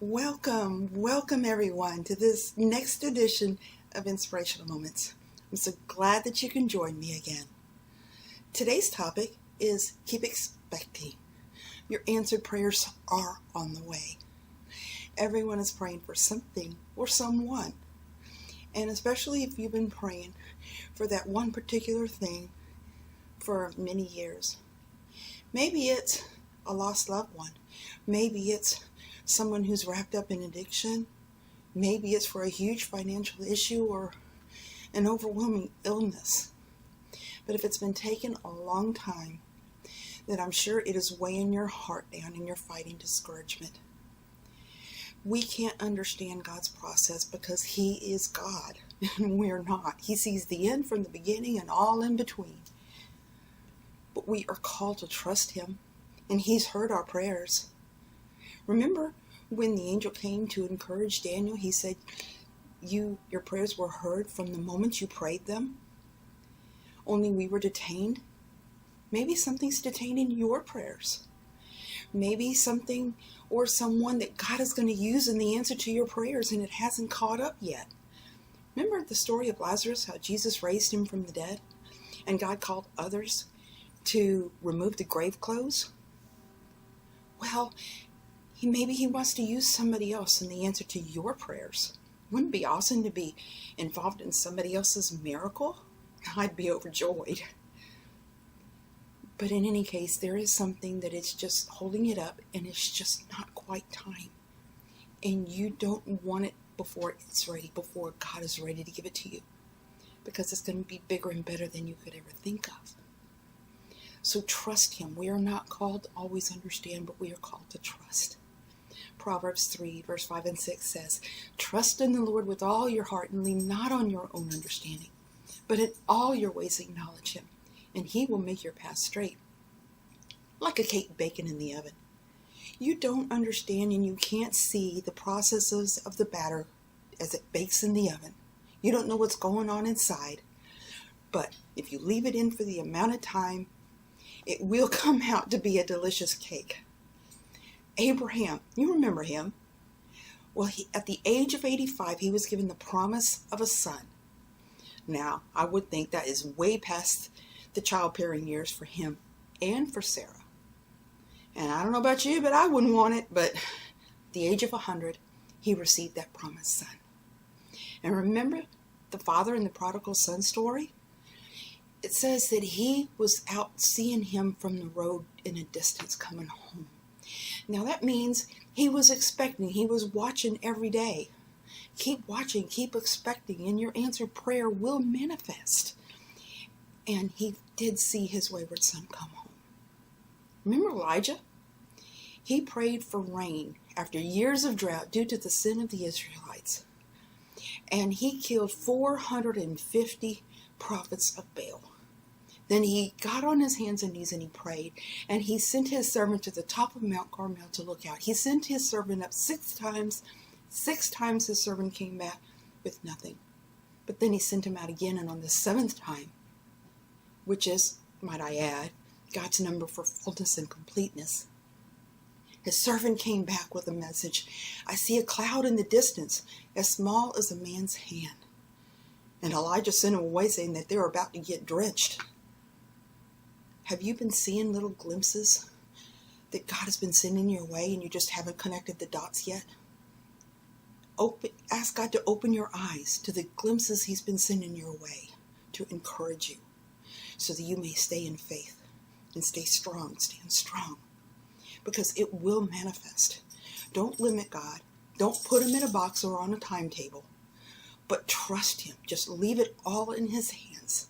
Welcome everyone to this next edition of Inspirational Moments. I'm so glad that you can join me again. Today's topic is keep expecting. Your answered prayers are on the way. Everyone is praying for something or someone. And especially if you've been praying for that one particular thing for many years. Maybe it's a lost loved one. Maybe it's someone who's wrapped up in addiction. Maybe it's for a huge financial issue or an overwhelming illness. But if it's been taken a long time, then I'm sure it is weighing your heart down and you're fighting discouragement. We can't understand God's process because He is God and we're not. He sees the end from the beginning and all in between. But we are called to trust Him, and He's heard our prayers. Remember when the angel came to encourage Daniel, he said, your prayers were heard from the moment you prayed them. Only we were detained. Maybe something's detaining your prayers. Maybe something or someone that God is going to use in the answer to your prayers and it hasn't caught up yet. Remember the story of Lazarus, how Jesus raised him from the dead and God called others to remove the grave clothes? Well, maybe He wants to use somebody else in the answer to your prayers. Wouldn't it be awesome to be involved in somebody else's miracle? I'd be overjoyed. But in any case, there is something that is just holding it up and it's just not quite time. And you don't want it before it's ready, before God is ready to give it to you. Because it's going to be bigger and better than you could ever think of. So trust Him. We are not called to always understand, but we are called to trust. Proverbs 3, verse 5 and 6 says, "Trust in the Lord with all your heart and lean not on your own understanding, but in all your ways acknowledge Him, and He will make your path straight." Like a cake baking in the oven. You don't understand and you can't see the processes of the batter as it bakes in the oven. You don't know what's going on inside. But if you leave it in for the amount of time, it will come out to be a delicious cake. Abraham, you remember him? Well, at the age of 85, he was given the promise of a son. Now, I would think that is way past the childbearing years for him and for Sarah. And I don't know about you, but I wouldn't want it. But at the age of 100, he received that promised son. And remember the father in the prodigal son story? It says that he was out seeing him from the road in a distance coming home. Now that means he was expecting, he was watching every day. Keep watching, keep expecting, and your answered prayer will manifest. And he did see his wayward son come home. Remember Elijah? He prayed for rain after years of drought due to the sin of the Israelites. And he killed 450 prophets of Baal. Then he got on his hands and knees and he prayed. And he sent his servant to the top of Mount Carmel to look out. He sent his servant up 6 times. 6 times his servant came back with nothing. But then he sent him out again. And on the 7th time, which is, might I add, God's number for fullness and completeness, his servant came back with a message. "I see a cloud in the distance, as small as a man's hand." And Elijah sent him away saying that they were about to get drenched. Have you been seeing little glimpses that God has been sending your way and you just haven't connected the dots yet? Ask God to open your eyes to the glimpses He's been sending your way to encourage you so that you may stay in faith and stay strong, stand strong, because it will manifest. Don't limit God. Don't put Him in a box or on a timetable, but trust Him. Just leave it all in His hands.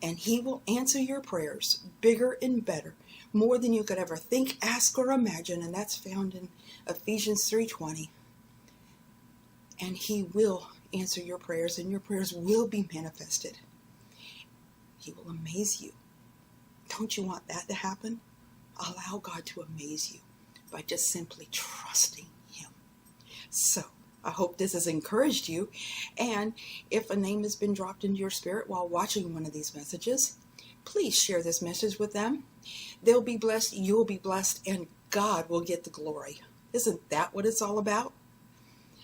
And He will answer your prayers bigger and better, more than you could ever think, ask, or imagine. And that's found in Ephesians 3:20. And He will answer your prayers, and your prayers will be manifested. He will amaze you. Don't you want that to happen? Allow God to amaze you by just simply trusting Him. So, I hope this has encouraged you. And if a name has been dropped into your spirit while watching one of these messages, please share this message with them. They'll be blessed, you'll be blessed, and God will get the glory. Isn't that what it's all about?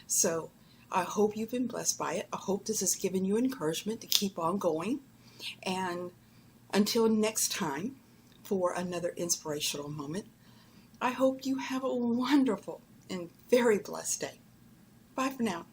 So I hope you've been blessed by it. I hope this has given you encouragement to keep on going. And until next time, for another inspirational moment, I hope you have a wonderful and very blessed day. Bye for now.